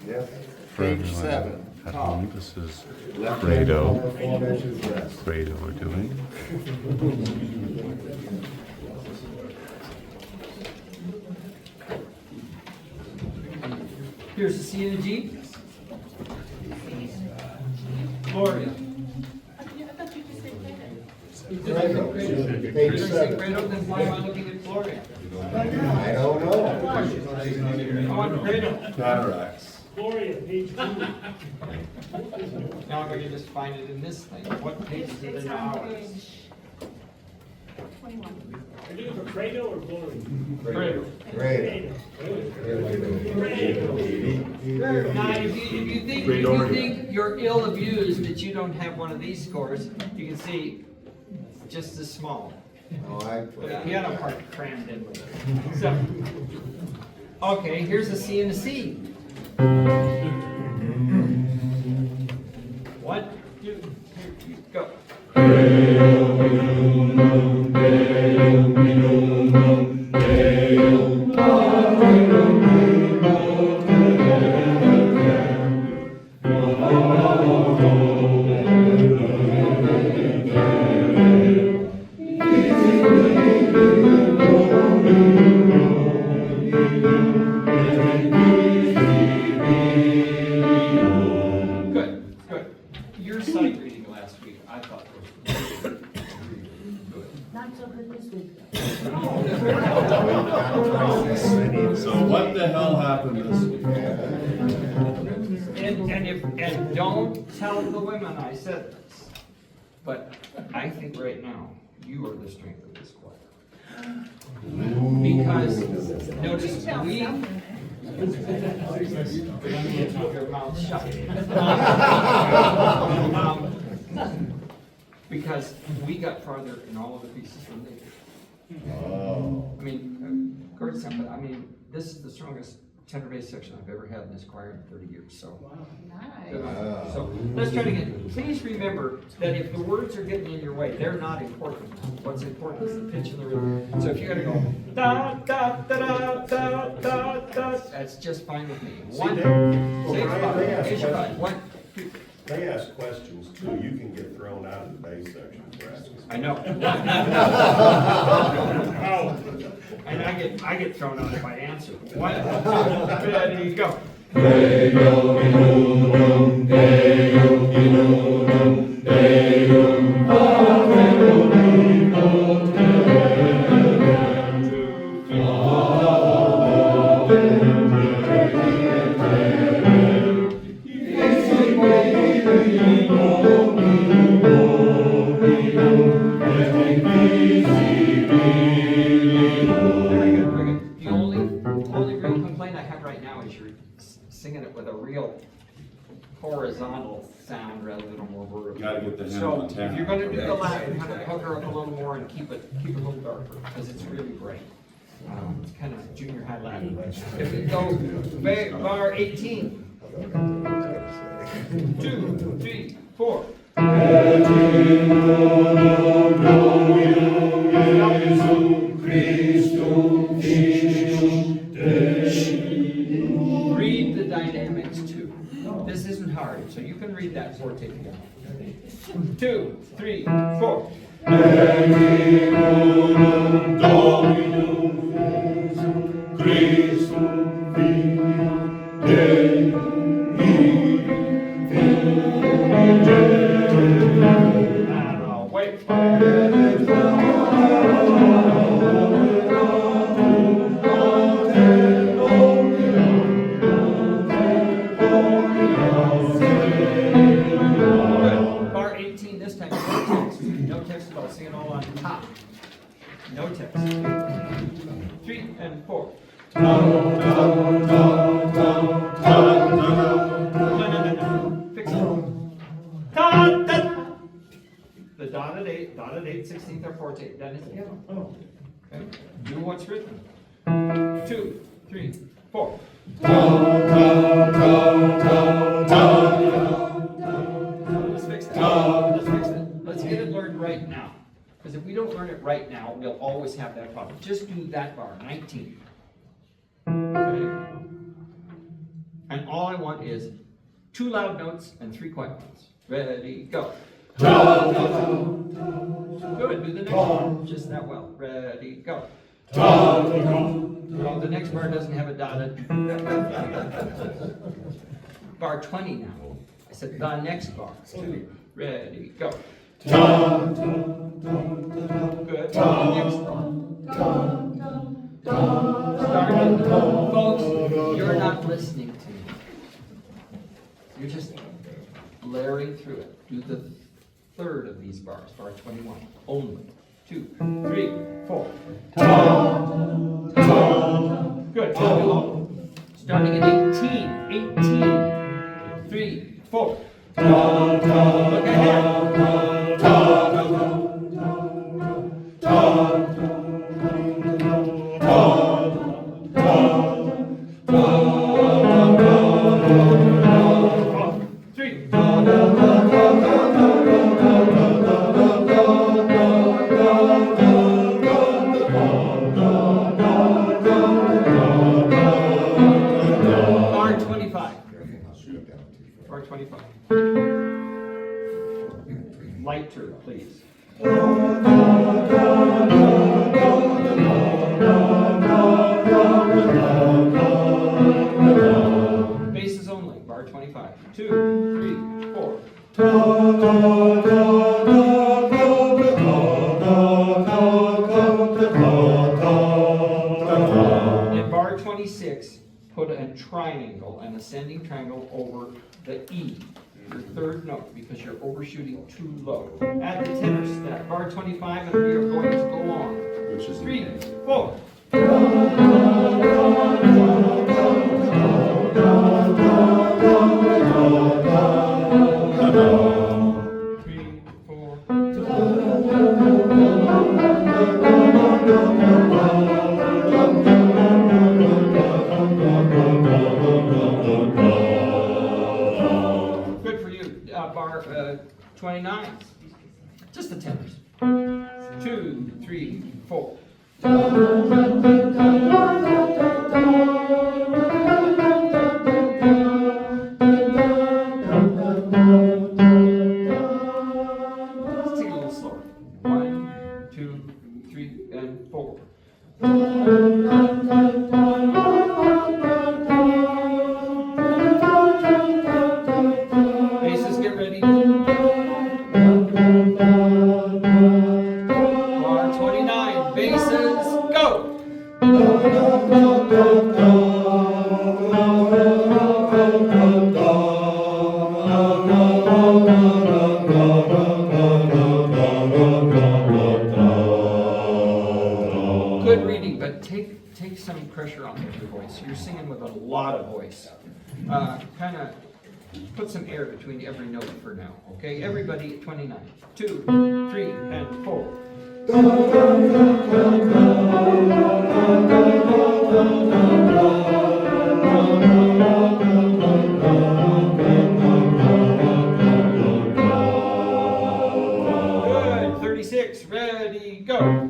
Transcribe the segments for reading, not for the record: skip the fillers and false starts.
Yep. For Page everyone 7. at Top. home, this is Left Fredo. hand corner, 4 measures rest. Fredo we're doing. Here's the C and a G. Gloria. Fredo. Page You're going to say 7. Fredo, then why am I looking at Gloria? I don't know. I want Fredo. Cataracts. Gloria, page 2. Now I'm going to just find it in this thing. What page is it It's in on ours? page 21. Are you looking for Fredo or Gloria? Fredo. Fredo. Now, if you think you're ill abused that you don't have one of these scores, you can see just as small. Oh, I The piano part crammed in with it. So, okay, here's a C and a C. 1, 2, 3, go. Good, good. Your sight reading last week, I thought was good. Not so good this week. So what the hell happened this week? And don't tell the women I said this, but I think right now, you are the strength of this choir. Because, notice, we. Your mouth shut. Because we got farther in all of the pieces than they did. Oh. I mean, Gordon said, but I mean, this is the strongest tenor bass section I've ever had in this choir in 30 years, so. Nice. So, let's try to get, please remember that if the words are getting in your way, they're not important. What's important is the pitch and the rhythm. So if you're gonna go, da, da, da, da, da, da, da, that's just fine with me. One, Well, say Brian, five, they ask here's your five. questions. 1, 2, They ask questions too, you can get thrown out of the bass section for asking. I know. And I get thrown out if I answer. 1, 2, ready, go. Very good, very good. The only real complaint I have right now is you're singing it with a real horizontal sound rather than a more vertical. Gotta get the hand So on if tap. you're gonna do the Latin, kind of hook her up a little more and keep it a little darker, because it's really bright. It's kind of junior high Latin. If we go bar 18. 2, 3, 4. Read the dynamics too. This isn't hard, so you can read that forte piano. 2, 3, 4. Wait. Good. Bar 18 this time, no text. No text at all. Sing it all on top. No text. 3 and 4. No. Fix it. Ta, ta. The dotted 8, 16th or 14th, that is piano. Okay. Do what's written. 2, 3, 4. Let's fix that. Let's fix it. Let's get it learned right now. Because if we don't learn it right now, we'll always have that problem. Just do that bar, 19. Okay. And all I want is 2 loud notes and 3 quiet ones. Ready, go. Good, do the next one just that well. Ready, go. Oh, the next bar doesn't have a dotted. Bar 20 now. I said the next bar. Ready, go. Good. Next bar. Starting. Folks, you're not listening to me. You're just blaring through it. Do the third of these bars, bar 21, only. 2, 3, 4. Good. Starting at 18, 3, 4. Look ahead. Bar 25. Bar 25. Lighter, please. Basses only. Bar 25. 2, 3, 4. In bar 26, put a triangle, an ascending triangle over the E, your third note, because you're overshooting too low. At the tenor step, bar 25, and we are going to go on. Which is 3, 4. 3, 4. Good for you. Bar 29. Just the tenors. 2, 3, 4. Let's take it a little slower. 1, 2, 3, and 4. Basses, get ready. Bar 29, basses, go! Good reading, but take some pressure off of your voice. You're singing with a lot of voice. Kind of put some air between every note for now, okay? Everybody at 29. 2, 3, and 4. Good. 36. Ready, go.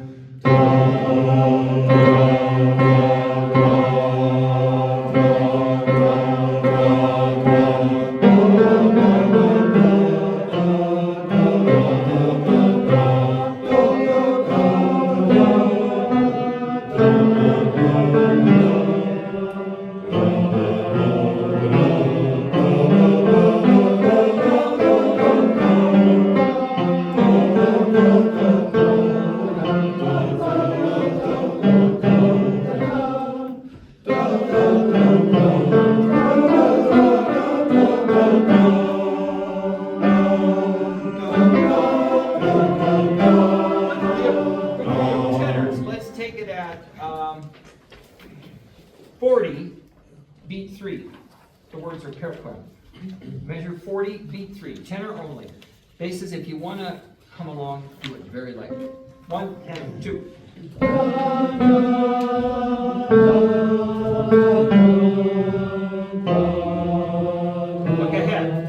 Tenors, let's take it at 40, beat 3. The words are parallel. Measure 40, beat 3. Tenor only. Basses, if you want to come along, do it very lightly. 1 and 2. Look ahead.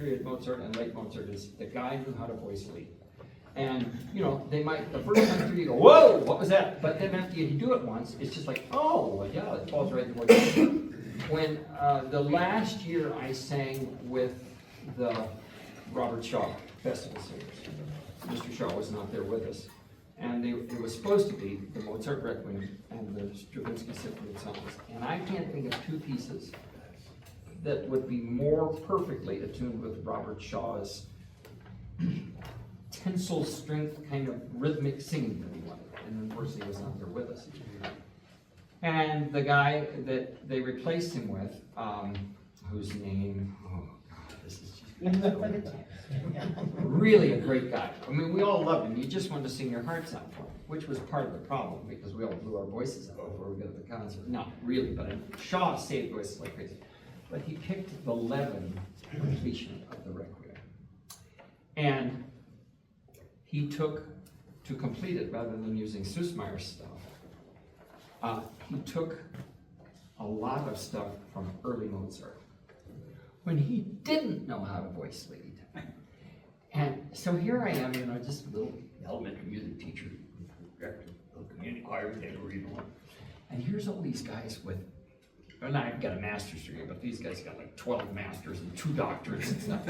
period Mozart and late Mozart is the guy knew how to voice lead. And, you know, they might, the first time through you go, whoa, what was that? But then after you do it once, it's just like, oh, well, yeah, it falls right in what you do. When the last year I sang with the Robert Shaw Festival Singers, Mr. Shaw was not there with us. And it was supposed to be the Mozart Requiem and the Stravinsky Symphony of Songs. And I can't think of two pieces that would be more perfectly attuned with Robert Shaw's tensile strength kind of rhythmic singing that he wanted. And unfortunately he was not there with us. And the guy that they replaced him with, whose name, oh God, this is just really a great guy. I mean, we all loved him. You just wanted to sing your hearts out for him, which was part of the problem because we all blew our voices out before we got to the concert. Not really, but Shaw saved voices like crazy. But he picked the Levin completion of the Requiem. And he took, to complete it rather than using Süssmayer's stuff, he took a lot of stuff from early Mozart when he didn't know how to voice lead. And so here I am, you know, just a little elementary music teacher, director, little community choir, Tenor, you know. And here's all these guys with, and I've got a master's degree, but these guys got like 12 masters and 2 doctorates and stuff.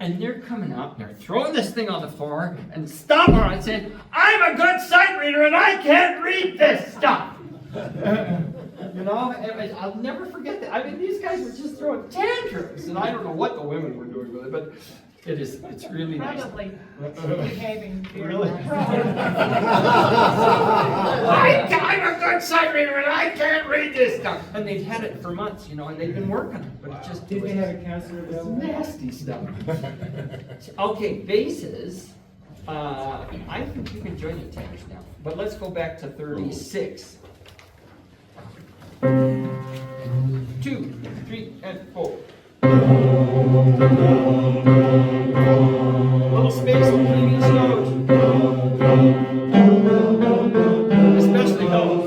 And they're coming out and they're throwing this thing on the floor and stomping on it saying, I'm a good sight reader and I can't read this stuff. You know, and I'll never forget that. I mean, these guys were just throwing tantrums, and I don't know what the women were doing with it, but it's really nice. Probably behaving. Really? I'm a good sight reader and I can't read this stuff. And they've had it for months, you know, and they've been working on it, but it just Did they have a counselor available? nasty stuff. Okay, basses. I think you can join the tenors now, but let's go back to 36. 2, 3, and 4. Little space between each note. Especially those.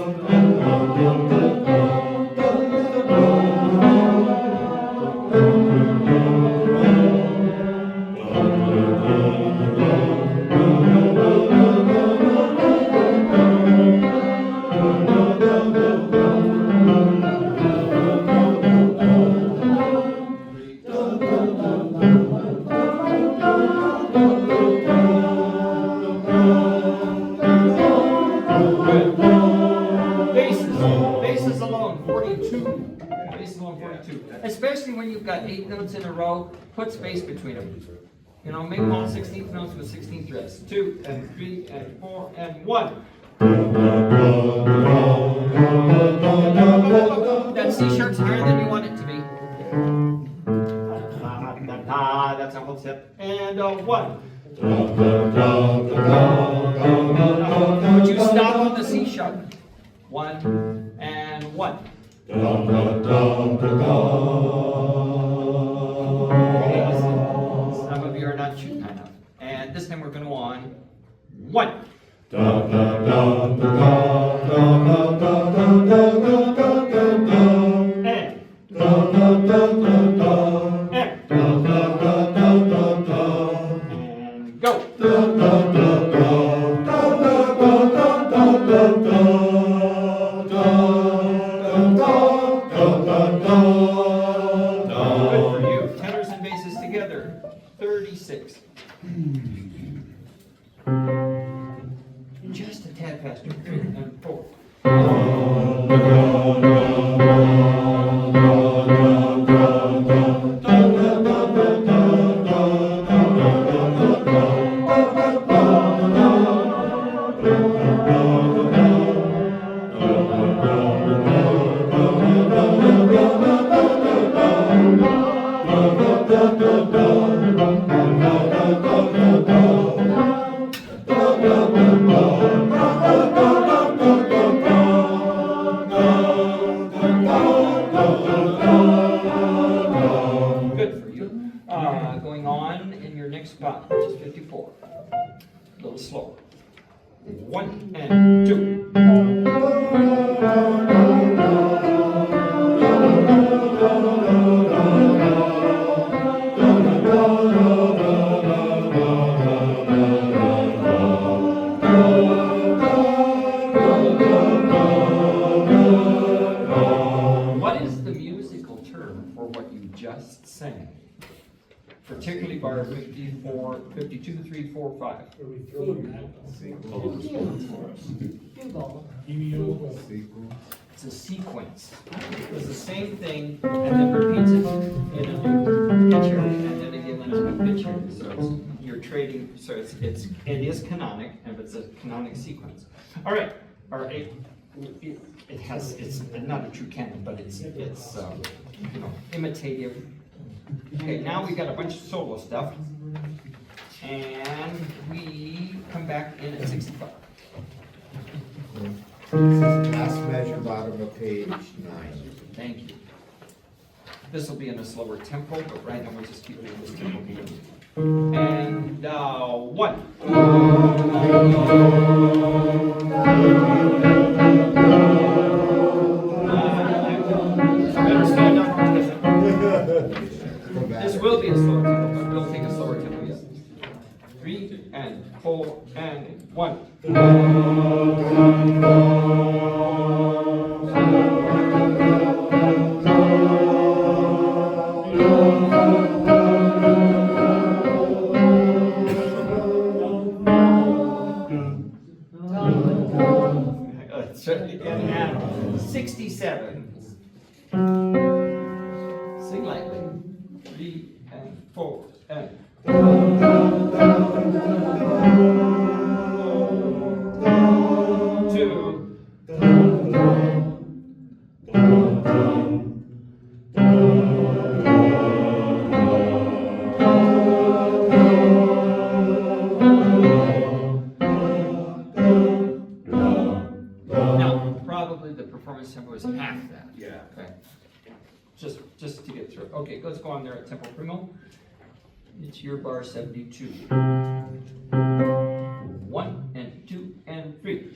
Basses alone, 42. Basses alone, 42. Especially when you've got 8 notes in a row, put space between them. You know, make all 16th notes with 16th threads. 2 and 3 and 4 and 1. That C sharp's higher than you want it to be. That's a whole step. And 1. Would you stop on the C sharp? 1 and 1. Okay, some of you are not shooting high enough. And this time we're going to go on 1. And go. Good for you. Tenors and basses together. 36. Just a tad faster. 3 and 4. Good for you. Going on in your next spot, which is 54. A little slower. 1 and 2. 54, 52, 3, 4, 5. Are we throwing that? It's a sequence. It's the same thing and then repeats it in a new pitch area and then again in a new pitch area. So you're trading, so it is canonic and it's a canonic sequence. All right, it's not a true canon, but it's imitative. Okay, now we've got a bunch of solo stuff. And we come back in at 65. Last measure, bottom of page 9. Thank you. This will be in a slower tempo, but right now we'll just keep it in this tempo here. And 1. Better stand up. Go back. This will be a slower tempo, but we'll take a slower tempo, yes. 3 and 4 and 1. Let's try it again now. 67. Sing lightly. 3 and 4 and 2. Now, probably the performance tempo is half that. Yeah. Okay. Just to get through it. Okay, let's go on there at tempo primo. It's your bar 72. 1 and 2 and 3.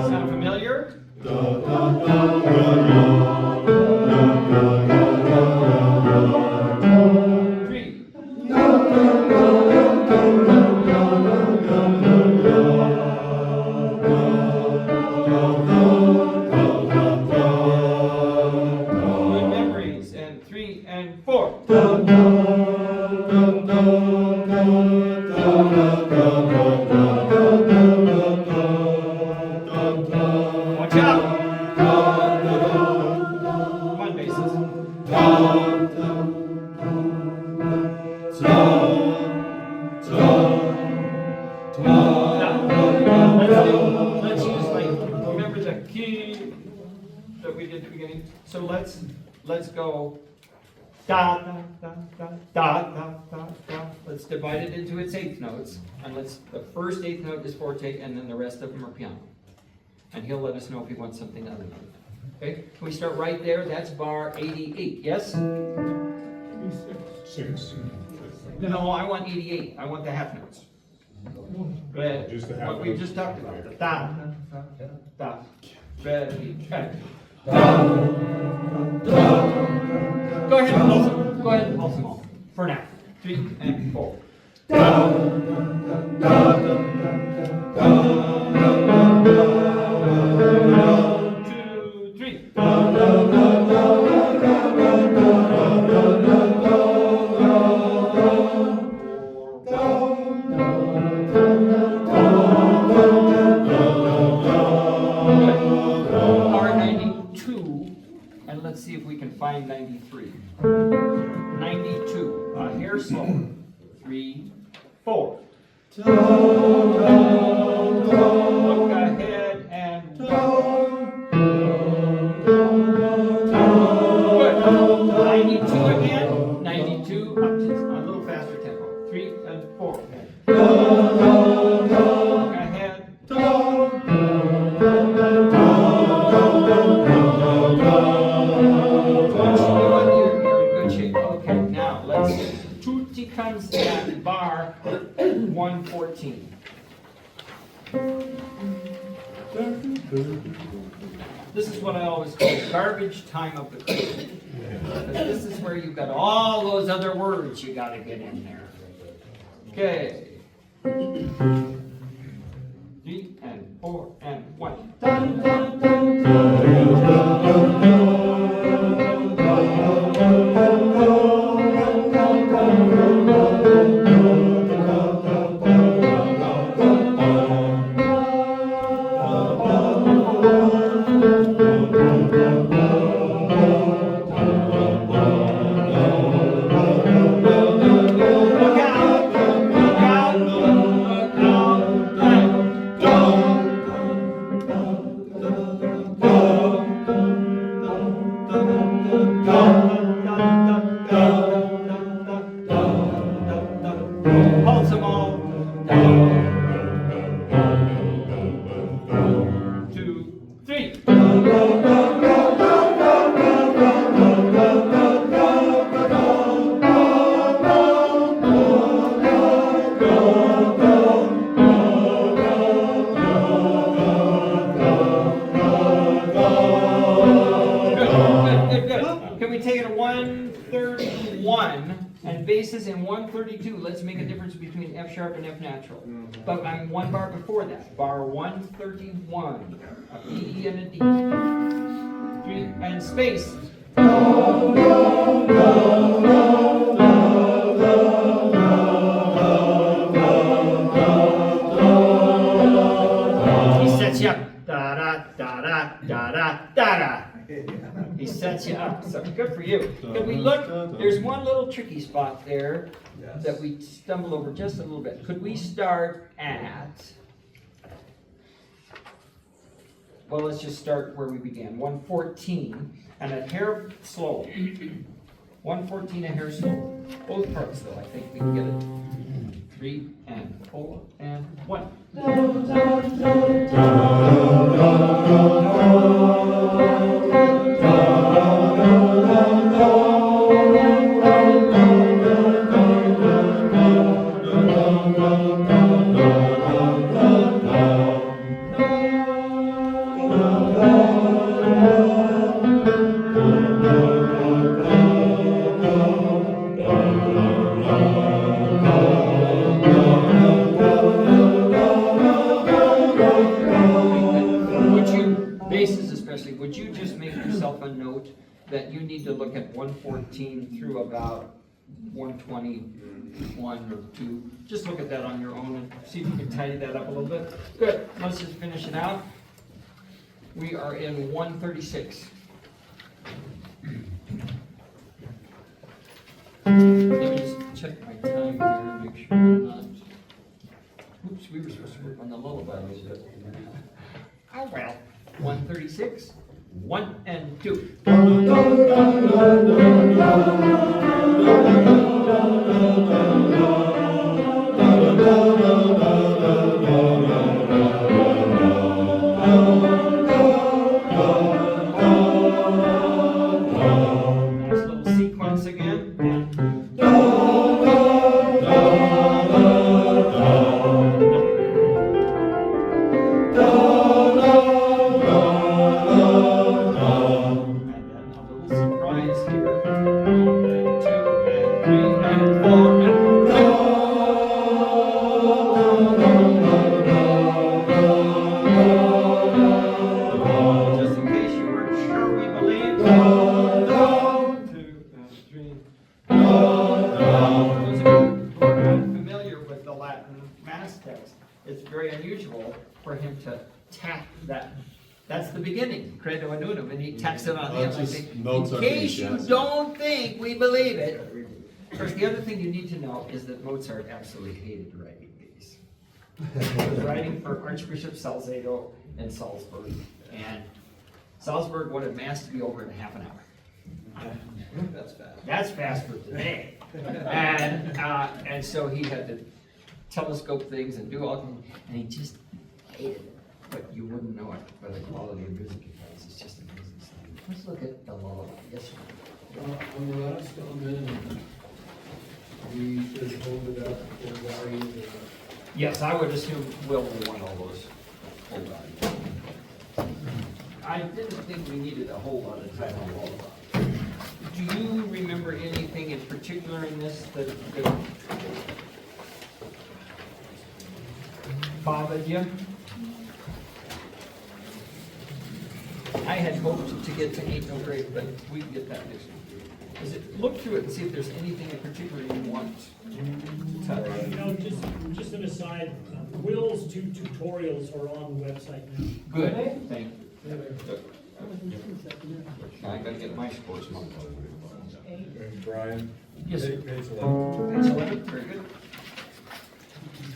Sound familiar? 3. Good memories. And 3 and 4. Watch out! Come on, basses. Let's use remember the key that we did at the beginning? So let's go da da da da da da da da. Let's divide it into its eighth notes, and the first eighth note is forte, and then the rest of them are piano. And he'll let us know if he wants something other than that. Okay, we start right there. That's bar 88. Yes? 6. No, I want 88. I want the half notes. Red. Just the half What we notes. just talked about. The da, da, da. Ready. Okay. Go ahead and pulse them. Go ahead and pulse them all. For now. 3 and 4. 2, 3. R92, and let's see if we can find 93. 92, a hair slower. 3, 4. Look ahead and good. 92 again. 92, up to a little faster tempo. 3 and 4. Look ahead. You're in good shape. Okay, now let's tutti comes at bar 114. This is what I always call garbage time of the cradle. This is where you've got all those other words you got to get in there. Okay. 3 and 4, and 1. Dun, dun, dun, Look out! Look out! Look out! And pulse them all. 2, 3. Good. Can we take it to 131 and basses in 132? Let's make a difference between F sharp and F natural. But I'm one bar before that. Bar 131. A B and a D. 3 and space. He sets you up. Da da da da da da da da. He sets you up. So good for you. Can we look? There's one little tricky spot there that we stumble over just a little bit. Could we start at? Well, let's just start where we began. 114 and a hair slow. 114 a hair slow. Both parts though. I think we can get it. 3 and 4 and 1. Would you just make yourself a note that you need to look at 114 through about 121 or 2? Just look at that on your own and see if you can tidy that up a little bit. Good. Let's just finish it out. We are in 136. Let me just check my time here and make sure I'm not. Oops, we were supposed to work on the lullaby. Oh well. 136, 1 and 2. Nice little sequence again. It's very unusual for him to tack that. That's the beginning, credo anunum, and he tacks it on the end. Just Like, notes in on case the you jazz. don't think we believe it. Of course, the other thing you need to know is that Mozart absolutely hated writing these. He was writing for Archbishop Salcedo in Salzburg, and Salzburg wanted Mass to be over in half an hour. That's fast. That's fast for today. And so he had to telescope things and do all, and he just hated it. But you wouldn't know it by the quality of music he has. It's just amazing stuff. Let's look at the lullaby. Yes, sir. On the last element, we should hold it up for value. Yes, I would assume Will will want all those. Hold on. I didn't think we needed a whole lot of time on lullaby. Do you remember anything in particular in this that bothered you? I had hoped to get to Ain't No Grave, but we can get that next week. Is it, look through it and see if there's anything in particular you want to touch. You know, just an aside, Will's 2 tutorials are on the website now. Good, thank you. I gotta get my scores. Brian? Yes, sir. Page 11. Page 11, very good.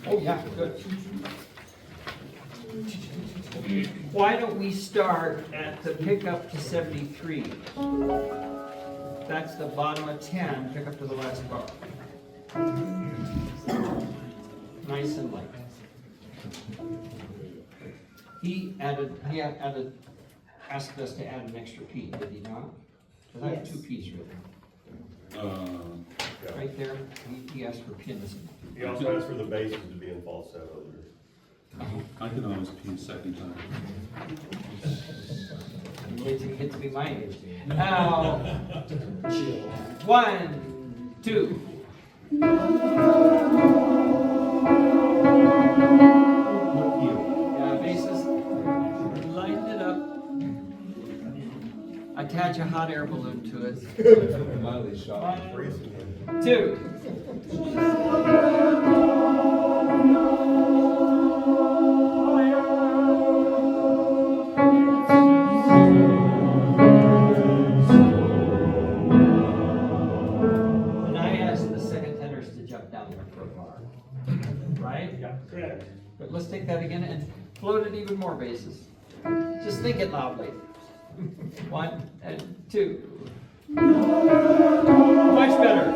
Oh, yeah, good. Why don't we start at the pickup to 73? That's the bottom of 10, pick up to the last bar. Nice and light. He asked us to add an extra P, did he not? Because I have 2 Ps written. Right there, he asked for pins. He also asked for the basses to be in falsetto there. I can always pee second time. Wait till you get to be my age. Now, 1, 2. Yeah, basses, lighten it up. Attach a hot air balloon to it. Miley shot. 1, 2. And I asked the second tenors to jump down there for a bar. Right? Yeah, correct. But let's take that again and float it even more basses. Just think it loudly. 1 and 2. Much better.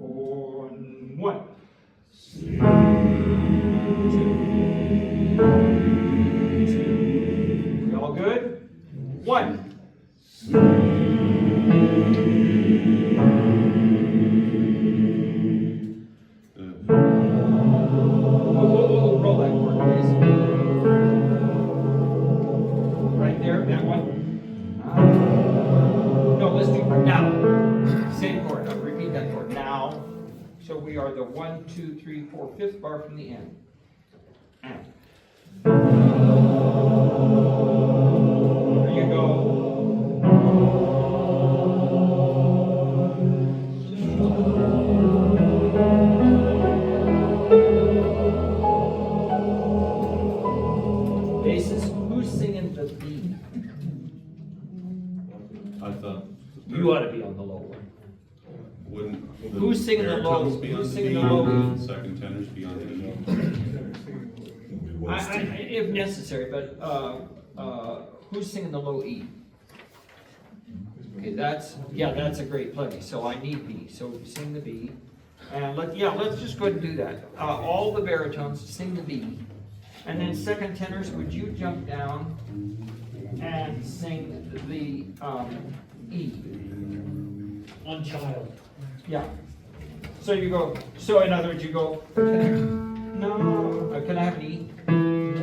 On 1. 2. We all good? 1. Roll that chord, please. Right there, that one. No, let's do now. Same chord. I'll repeat that chord. Now. So we are the 1, 2, 3, 4, 5th bar from the end. And. There you go. Basses, who's singing the B? I thought. You ought to be on the low one. Wouldn't. Who's singing the low- baritones be on who's the singing D, the low and E? second tenors be on the E? If necessary, but who's singing the low E? Okay, that's a great play. So I need B. So sing the B, and let's just go ahead and do that. All the baritones sing the B, and then second tenors, would you jump down and sing the E? On child. Yeah. So you go. So in other words, you go. No. Can I have an E?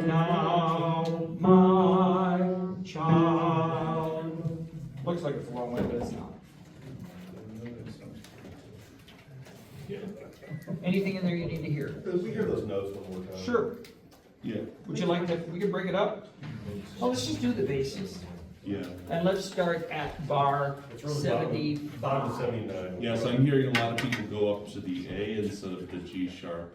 Now, my child. Looks like it's a long way, but it's not. Anything in there you need to hear? Could we hear those notes one more time? Sure. Yeah, Would you like to? We can break it up. Oh, let's just do the bases, yeah. and let's start at bar It's really 75. bottom to 79. Yes, I'm hearing a lot of people go up to the A instead of the G sharp.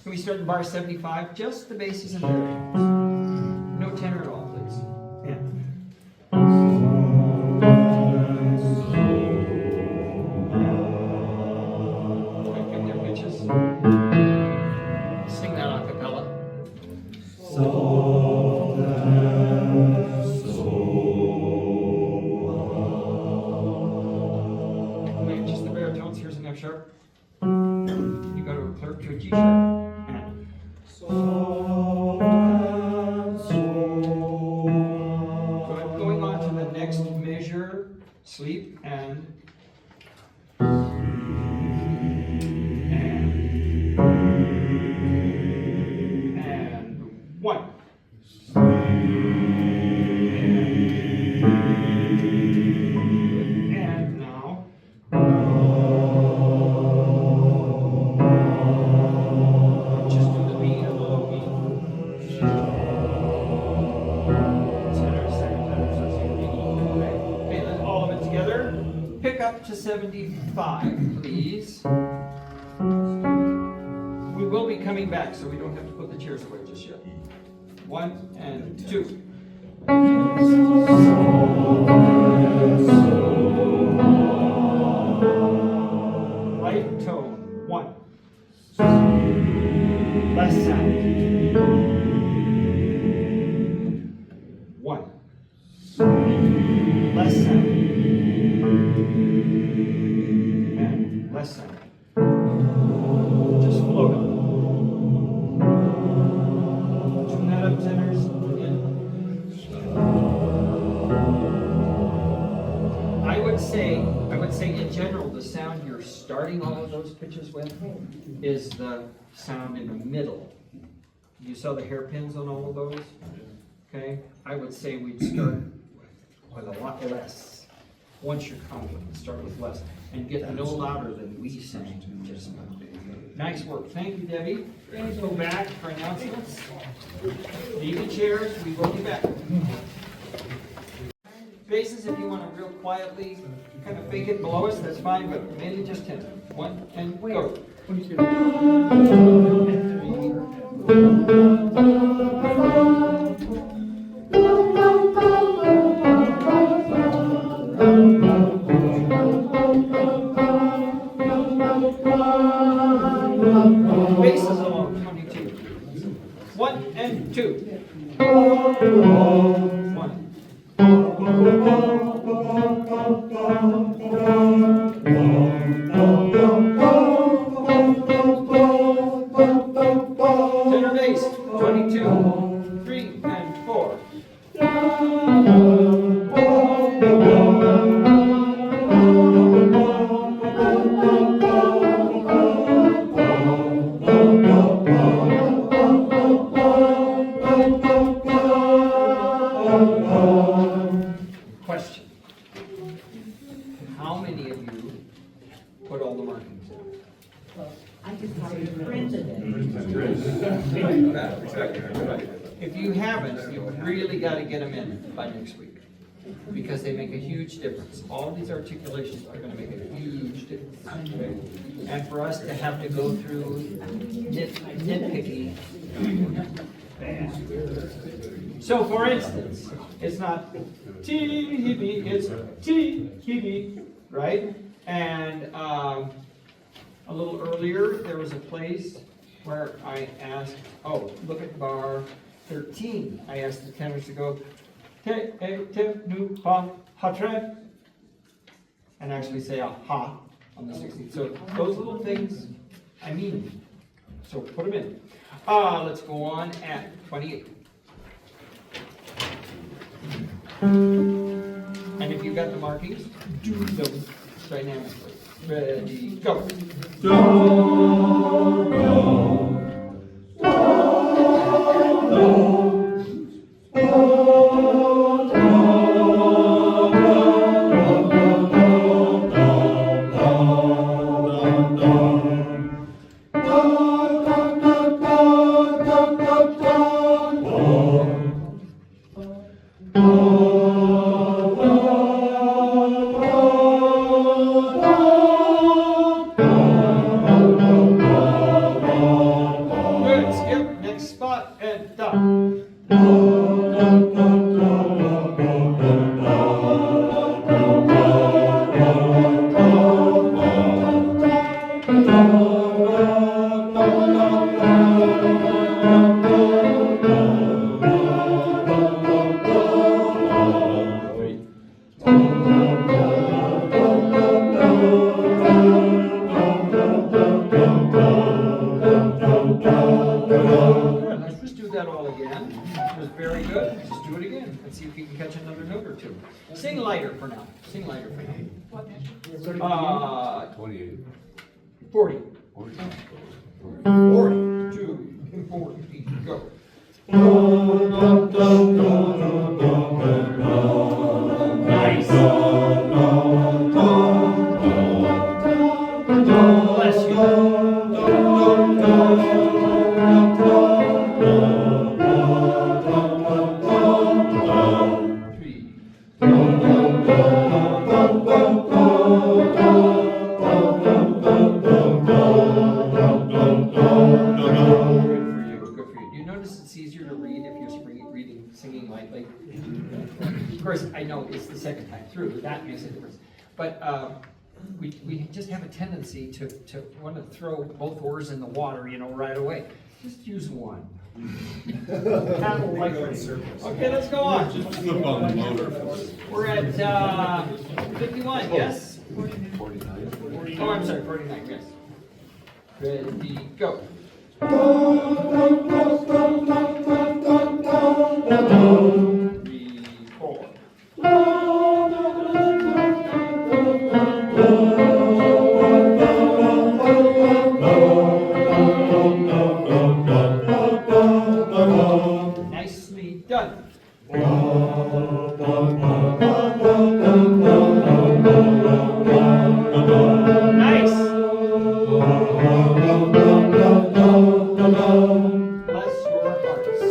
Can we start in bar 75? Just the bases and baritones. No tenor at all, please. Yeah. Give their pitches. Sing that a cappella. Okay, just the baritones. Here's an F sharp. You go to a clear to a G sharp. And good. Going on to the next measure, sleep and 1. And now up to 75, please. We will be coming back, so we don't have to put the chairs away just yet. 1 and 2. Right tone. 1. Less sound. 1. Less sound. And less sound. Just float it. Tune that up, tenors. I would say in general, the sound you're starting all of those pitches with is the sound in the middle. You saw the hairpins on all of those? Okay? I would say we'd start with a lot less. Once you're confident, start with less. And get no louder than we sang just now. Nice work. Thank you, Debbie. Let's go back for announcements. Leave the chairs. We will be back. Basses, if you want to real quietly kind of fake it below us, that's fine, but mainly just 10. 1 and go. Basses along 22. 1 and 2. 1. Tenor bass, 22, 3 and 4. Question. How many of you put all the markings in? I just probably printed it. If you haven't, you've really got to get them in by next week, because they make a huge difference. All these articulations are going to make a huge difference. Okay? And for us to have to go through nitpicky. So for instance, it's not T-B, it's T-B, right? And a little earlier, there was a place where I asked, oh, look at bar 13. I asked the tenors to go, te, nu, pa, ha, tre, and actually say a ha on the 16th. So those little things, I mean, so put them in. Let's go on at 28. And if you've got the markings, do them dynamically. Ready, go. Good, skip, next spot, and done. Good, let's just do that all again. It was very good. Just do it again. Let's see if you can catch another note or two. Sing lighter for now. Sing lighter for now. 28. 40. 40. 2, 40, go. Nice. Bless you. Three. like, of course, I know it's the second time through, but that makes a difference. But, we just have a tendency to want to throw both oars in the water, you know, right away. Just use one. Paddle lightly. Okay, let's go on. Just flip on the motor. We're at 51, yes? 49. Oh, I'm sorry, 49, yes. Ready, go. 3, 4. Nicely done. Nice. Bless your hearts.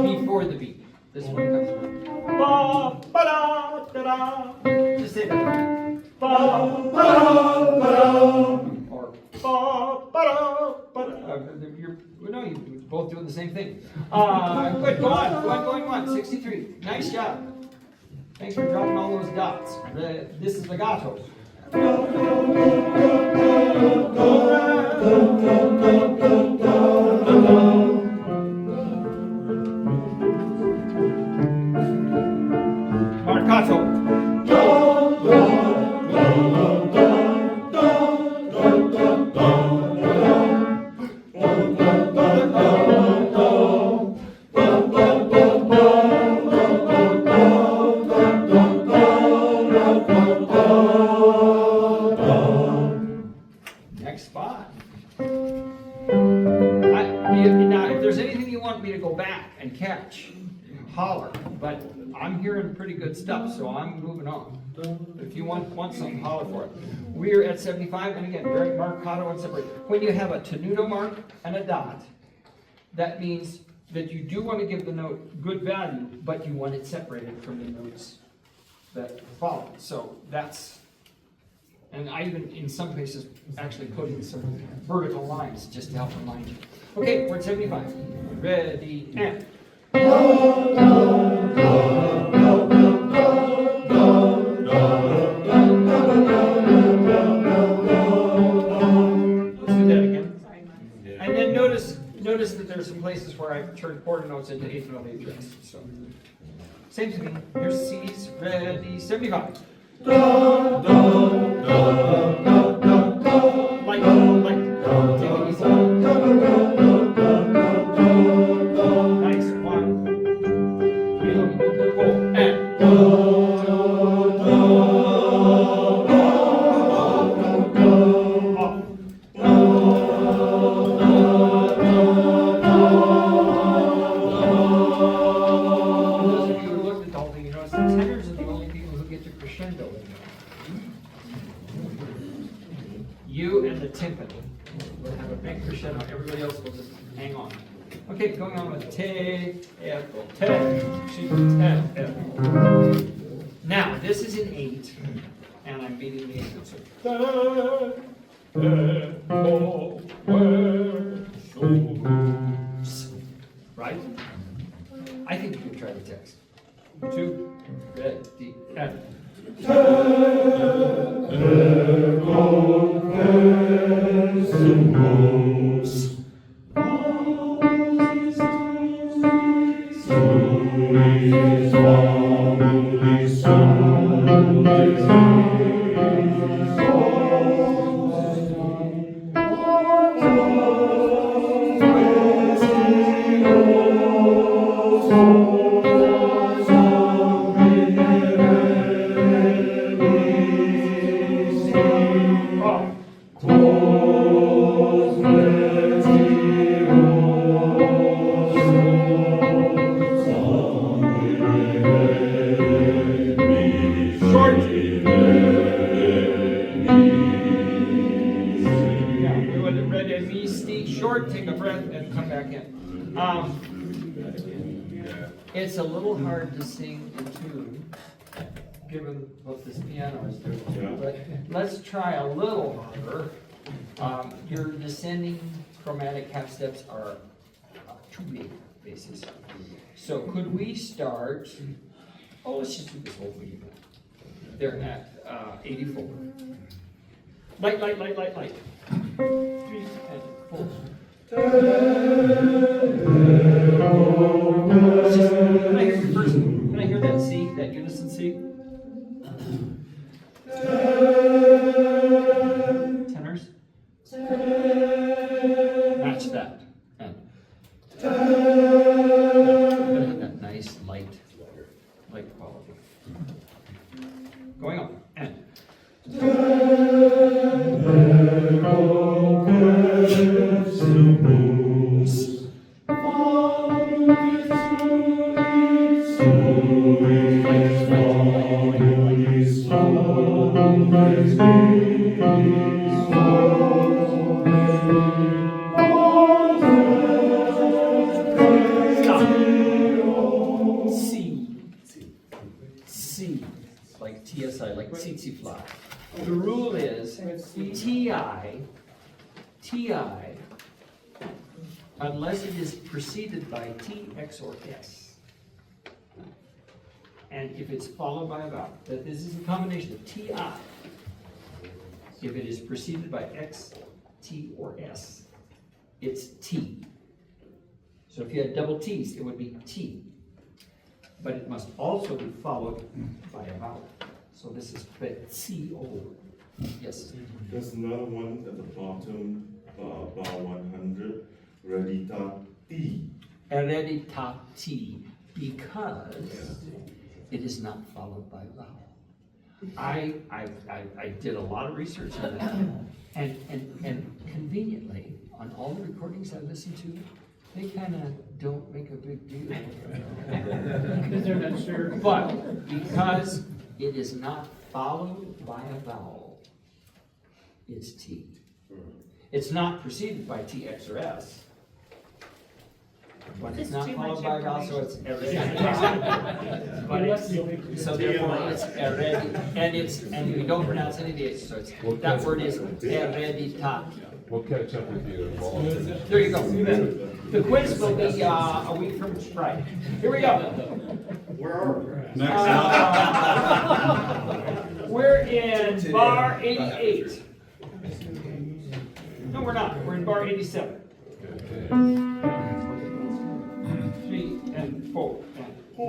Before the beat. This one comes from ba ba da da da. Just say that. Ba ba da ba da. Or ba ba da ba da. No, you're both doing the same thing. Good, go on. 63. Nice job. Thanks for dropping all those dots. This is legato. Marcato. Next spot. Now, if there's anything you want me to go back and catch, holler. But I'm hearing pretty good stuff, so I'm moving on. If you want something, holler for it. We're at 75, and again, very marcato and separate. When you have a tenuto mark and a dot, that means that you do want to give the note good value, but you want it separated from the notes that follow. So that's, and I even, in some cases, actually put in some vertical lines just to help remind you. Okay, we're at 75. Ready, and. Let's do that again. And then notice that there's some places where I've turned quarter notes into eighth note address. So same thing. Here's C's. Ready, 75. Like, take it easy. Nice. 1, 3, 4, and. You and the timpani will have a big crescendo. Everybody else will just hang on. Okay, going on with te, F, te, F, F. Now, this is an 8, and I'm beating the 8 notes. Right? I think you can try the text. 2, ready, F. Take a breath and come back in. It's a little hard to sing in tune given what this piano is doing. Yeah. But let's try a little harder. Your descending chromatic half steps are too big basses. So could we start, let's just do this whole thing again. They're at 84. Light. 3 and 4. Can I hear your first? Can I hear that C, that unison C? Tenors? Match that. And that nice light quality. Going on. And C, like TSI, like CC fly. The rule is TI, unless it is preceded by T, X, or S. And if it's followed by a vowel, that this is a combination of TI. If it is preceded by X, T, or S, it's T. So if you had double T's, it would be T. But it must also be followed by a vowel. So this is C-O. Yes? There's another one at the bottom, bar 100, Redita-T. Hereditati, because it is not followed by a vowel. I did a lot of research on that, and conveniently, on all the recordings I listened to, they kind of don't make a big deal. Because they're not sure. But because it is not followed by a vowel, it's T. It's not preceded by T, X, or S. But it's not followed by a vowel, so it's hereditati. But it's, so therefore it's hereditati. And we don't pronounce any of the H's, so it's, that word is hereditati. We'll catch up with you tomorrow. There you go. The quiz will be a week from Friday. Here we go. Where are we? Next up. We're in bar 88. No, we're not. We're in bar 87. 3 and 4 and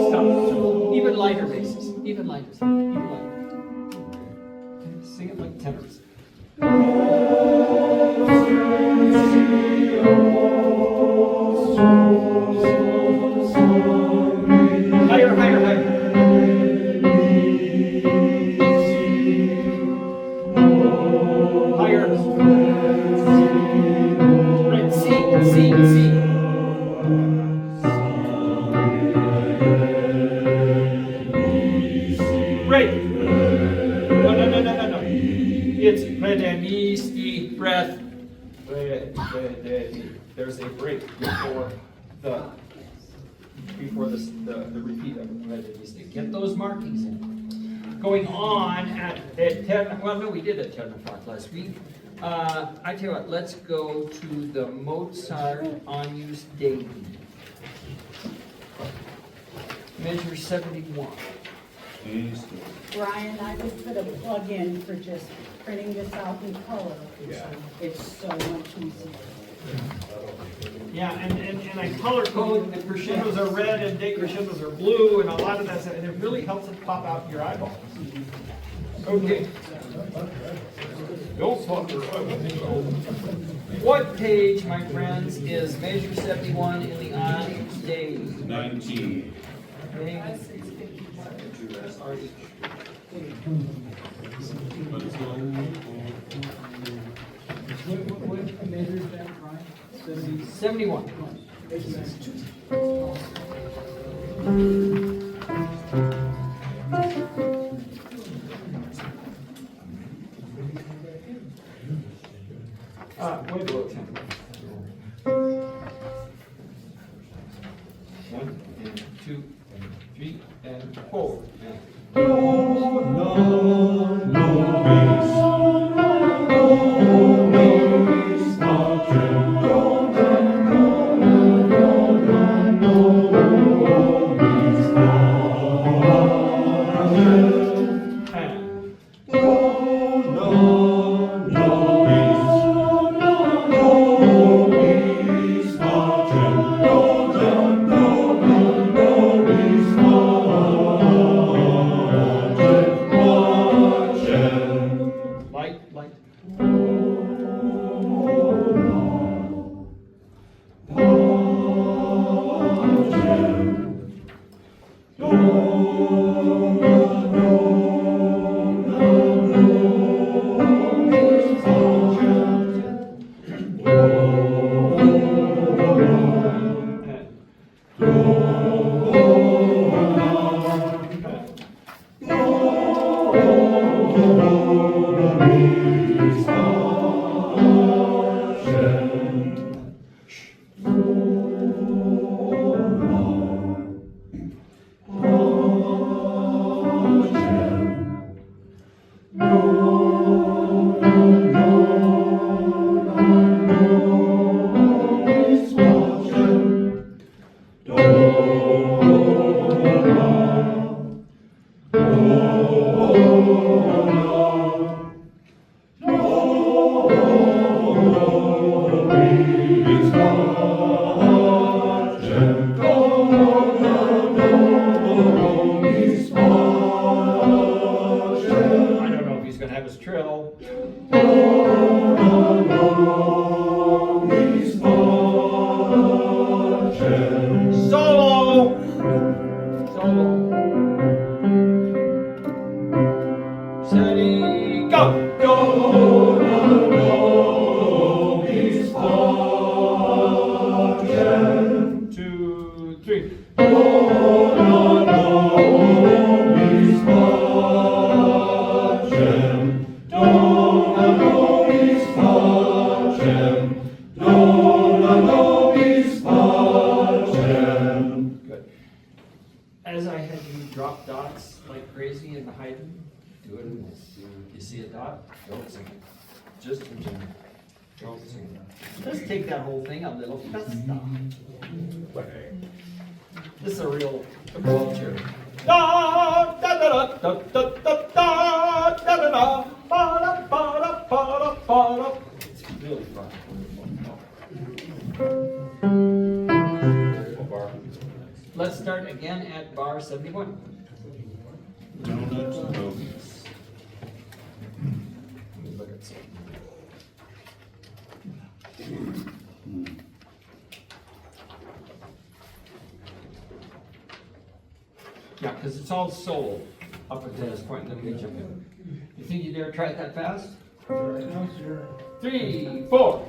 stop. Even lighter basses. Even lighter. Even lighter. Sing it like tenors. Higher. Higher. Right, C. Right. No. It's redemisti breath. There's a break before the repeat of redemisti. Get those markings in. Going on at 10. Well, no, we did at 10 o'clock last week. I tell you what. Let's go to the Mozart Agnus Dei. Measure 71. Brian, I would put a plug in for just printing this out in color. It's so much easier. Yeah, and I color code, the crescendos are red and decrescendos are blue, and a lot of that stuff, and it really helps it pop out your eyeball. Okay. Don't pop your eyeball. What page, my friends, is measure 71 in the Agnus Dei? 19. Okay. What measure is that, Brian? 71. Way below 10. I don't know if he's gonna have his trill. Solo! Solo. Steady, go! Go! 2, 3. Good. As I had you drop dots like crazy and hide them, do it in this. You see a dot? Don't sing it. Just pretend. Don't sing it. Let's take that whole thing a little faster. This is a real approach here. Da da da da da da da da da da da ba da ba da ba da ba da. It's really fun. Let's start again at bar 71. Donuts, hoagies. Let me look at something. Yeah, because it's all soul up until this point, then we jump in. You think you dare try it that fast? 3, 4.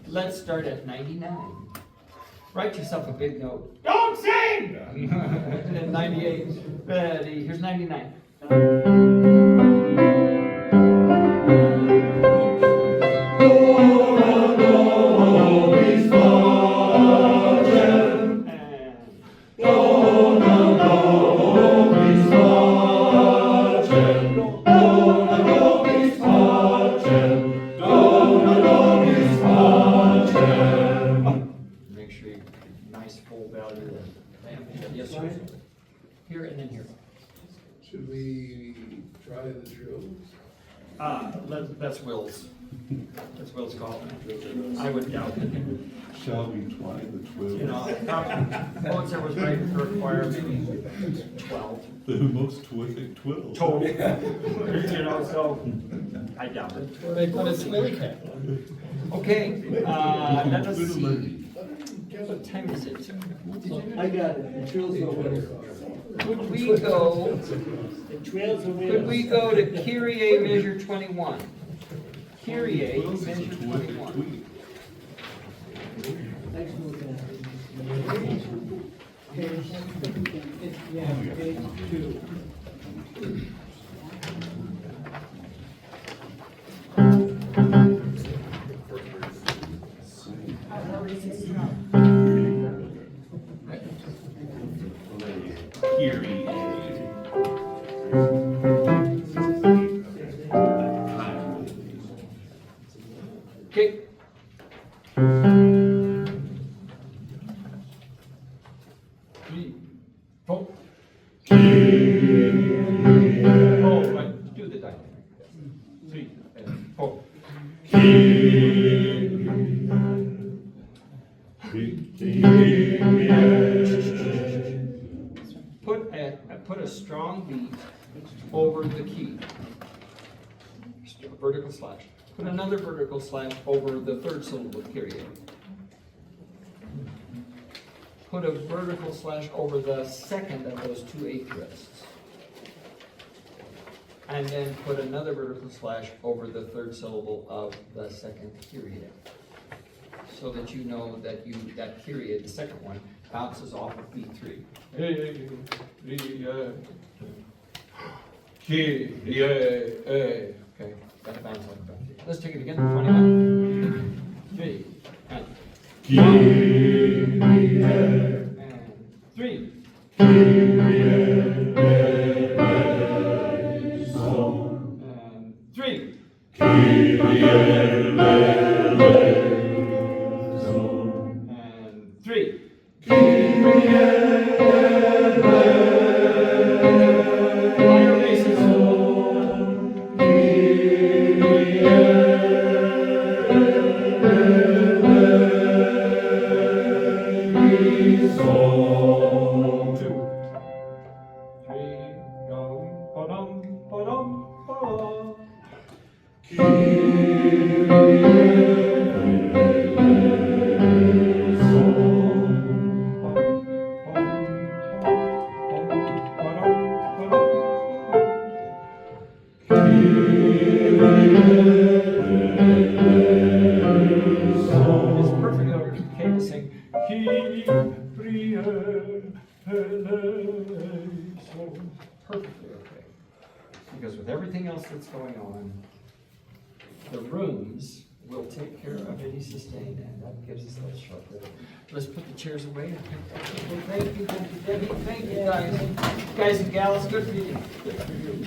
Let's start at 99. Write yourself a big note. Don't sing! And 98. Ready, here's 99. Make sure you nice full value. Yes, sir. Here and then here. Should we try the trills? That's Will's. That's Will's call. I would doubt it. Shall we try the twirl? You know, Mozart was writing for a choir, maybe 12. The most terrific twirl. Total. You know, so I doubt it. They put a twilly cap. Okay, let us see. What time is it? I got it, the trill's over there. Could we go, It trails the wheels. could we go to Kyrie measure 21? Kyrie measure 21. Yeah, page 2. Okay. Three, four. Oh, right, do the dynamic. 3, 4. Put a strong beat over the key. Vertical slash. Put another vertical slash over the third syllable of Kyrie. Put a vertical slash over the second of those two eighth rests. And then put another vertical slash over the third syllable of the second Kyrie. So that you know that that Kyrie, the second one, bounces off of B3. Okay, that bounce off of B3. Let's take it again, 21. 3, and 3. And 3. And 3. Higher basses. It's perfectly okay to sing perfectly okay. Because with everything else that's going on, the rooms will take care of any sustain, and that gives us that sharp rhythm. Let's put the chairs away. Thank you, Debbie. Thank you, guys. Guys and gals, good for you. Good for you.